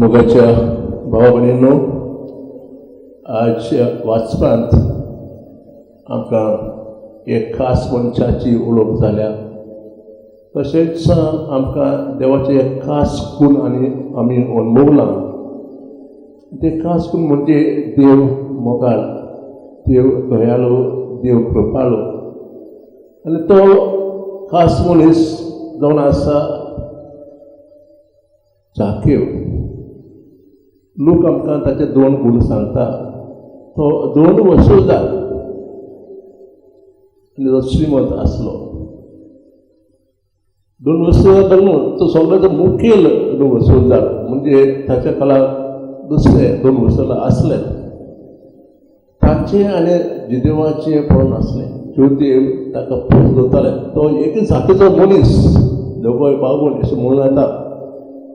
मोगाच्या भावा भयणींनो, आज वाचपांत आमकां एक खास मनशाची वळख जाल्या. तशेंच आमकां देवाचे एक खास गूण आमी अणभवलां. ते खास गूण म्हणजे देव मोगाळ, देव दयाळू, देव कृपाळू. आनी तो खास मनीस जावन आसा जाकेव. लोक आमकां ताचे दोन गूण सांगता. तो दोन वसूलदार आनी तो श्रीमंत आसलो. दोन वसूलदार न्हू, तो सगळ्याचो मुखेल वसूलदार. म्हणजे ताच्या काळार दुसरे दोन वसूलदार आसले. ताचे आनी जिदेवाचे पळोवन आसले. ज्योदेव ताका पोस दवरताले. तो एक जातीचो मनीस, दोगोय भाव भयण अशें म्हणून येता.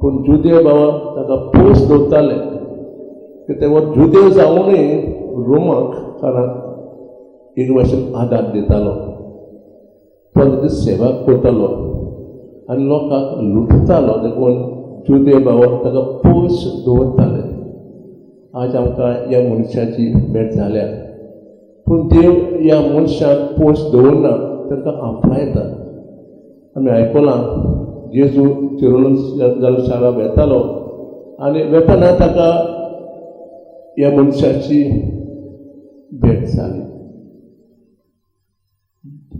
पूण ज्योदेव बाबा ताका पोस दवरताले. तेव्हा ज्योदेव जावनूय रोमाक कारण एक भाशेन आदार दितालो. तो ताची सेवा करतालो आनी लोकांक लुटतालो. देखून ज्योदेव बाबा ताका पोस दवरताले. आज आमकां ह्या मनशाची भेट जाल्या. पूण देव ह्या मनशाक पोस दवरना, ताका आपणायता. आमी आयकलां जेजू जेरुसलेम शाराक येतालो आनी वेताना ताका ह्या मनशाची भेट जाली.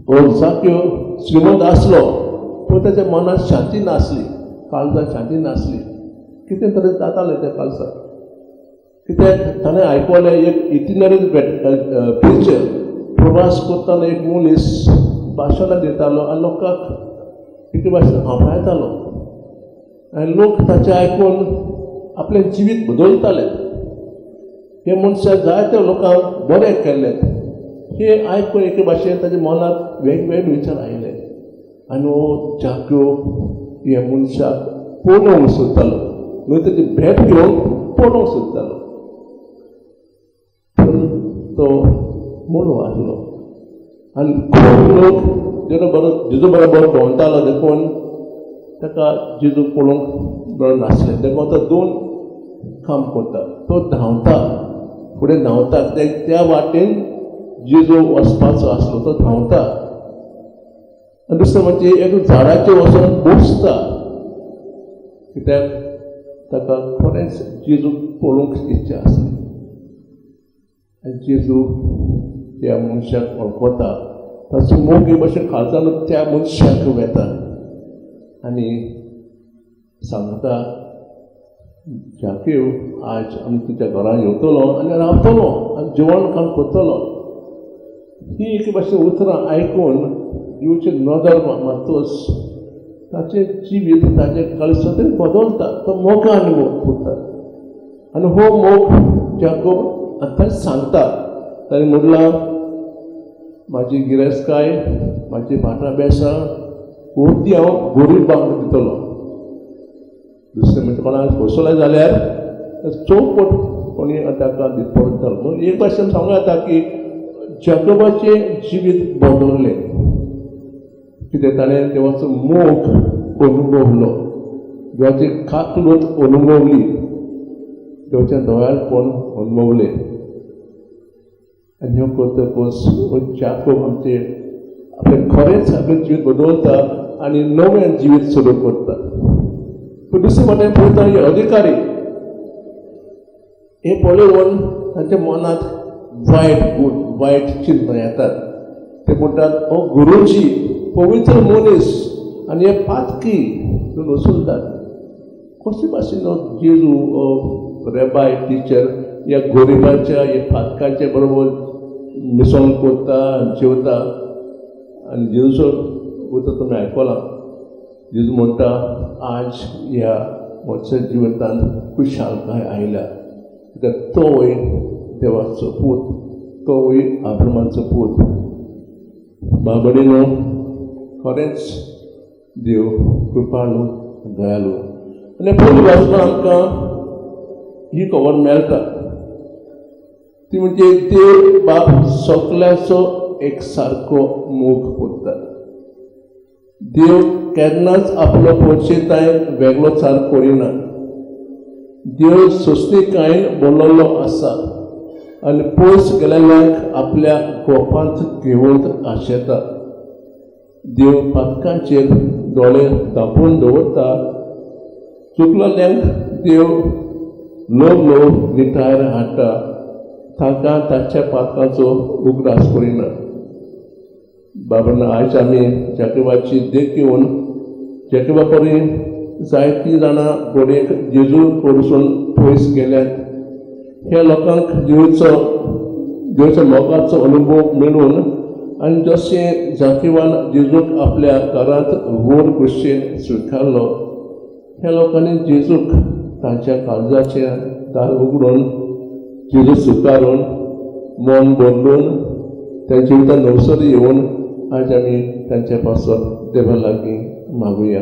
हो जाकेव श्रीमंत आसलो, पूण ताच्या मनात शांती नासली, काळजात शांती नासली. कितें तरी जातालें त्या काळजाक. कित्याक ताणें आयकलें एक इटिनरी प्रिचर प्रवास करताना एक मनीस भाशणां दितालो आनी लोकांक एके भाशेन आपणायतालो. आनी लोक ताचें आयकून आपलें जिवीत बदलताले. हे मनशाक जायत्या लोकांक बरें केलें. हे आयकून एके भाशेन ताच्या मनांत वेगवेगळे विचार आयले. आनी हो जाकेव ह्या मनशाक पळोवंक सोदतालो, न्हय ताची भेट घेवन पळोवंक सोदतालो. पूण तो मोडो आसलो. आनी खूब लोक जेजू बरोबर भोंवतालो. देखून ताका जेजू पळोवंक बरो नासलें. देखून तो दोन काम करता. तो धांवता, फुडें धांवता. त्या वाटेन जेजू वचपाचो आसलो तो धांवता. आनी दुसरें म्हणजे एक झाडाचेर वचून बसता. कित्याक ताका खरेंच जेजू पळोवंक इच्छा आसली. आनी जेजू त्या मनशाक वळखता. ताचो मोग हे भाशेन खालच्यान त्या मनशाक वेता आनी सांगता, जाकेव आज आमी तुज्या घरांत येवतलो आनी रावतलो आनी जेवण खाण करतलो. ही एके भाशेन उतरां आयकून येवचे नदर मारतोच ताचें जिवीत, ताचें काळजाचें बदलता. तो मोगान करता आनी हो मोग जाकेव आतां सांगता. ताणें म्हणलां, म्हाजी गिरेस्तकाय, म्हाजी भाटां बेसां कोती हांव गोरिबांक दितलो. दुसरें म्हणजे कोणाक फसवलें जाल्यार चौपट कोणी ताका दिवपाक दितलो. म्हणून एक भाशेन सांगूं येता की जाकेबाचें जिवीत बदललें. कित्याक ताणें देवाचो मोग अनुभवलो, देवाची काकलूत अनुभवली, देवाचें दयाळपण अनुभवलें. आनी ह्यो करतकच जाकेव आमचें आपलें खरेंच आपलें जिवीत बदलता आनी नवें जिवीत सुरू करता. पूण दुसरे वाटेन पळयता हे अधिकारी हे पळोवन तांच्या मनांत वायट गूण, वायट चिंतनां येतात. ते म्हणटात, हो गुरुजी, पवित्र मनीस आनी हे पातकी वसूलदार कशे भाशेन जेजू रेबाय टिचर ह्या गोरिबाच्या, ह्या पातकाच्या बरोबर मिसळ करता, जेवता. आनी जेजूचो उतर तुमी आयकलां. जेजू म्हणटा, आज ह्या म्हज्या जिवितांत खुशालकाय आयल्या. कित्याक तोय देवाचो पूत, तोय अब्रामाचो पूत. बाबडीनो, खरेंच देव कृपाळू, दयाळू. आनी पयली वाचून आमकां ही खबर मेळटा ती म्हणजे देव बाप सगल्याचो एक सारको मोग करता. देव केन्नाच आपलो पोरशेताय वेगळो चार करिना. देव सोंसणीकायेन बोललो आसा आनी पयस गेलेल्यांक आपल्या गोपांत घेवन आशेता. देव पातकांचेर दोळे धांपून दवरता. चुकलेल्यांक देव ल्हव ल्हव निटायर हाडटा. ताका ताच्या पातकांचो उगडास करिना. बाबा आयज आमी जाकोबाची देख घेवन जाकोबा परी जायतीं जाणां घोडेक जेजू कडसून पयस गेल्यात. ह्या लोकांक देवच्या मोगाचो अनुभव मेळून आनी जशें जाकोबान जेजूक आपल्या घरांत व्हड कुशीन स्विकारलो, ह्या लोकांनी जेजूक तांच्या काळजाचें दार उगडून जेजू स्विकारून मन बदलून त्या जिवितांत नवसरी येवन आज आमी तांचे पासून देवा लागीं मागुया.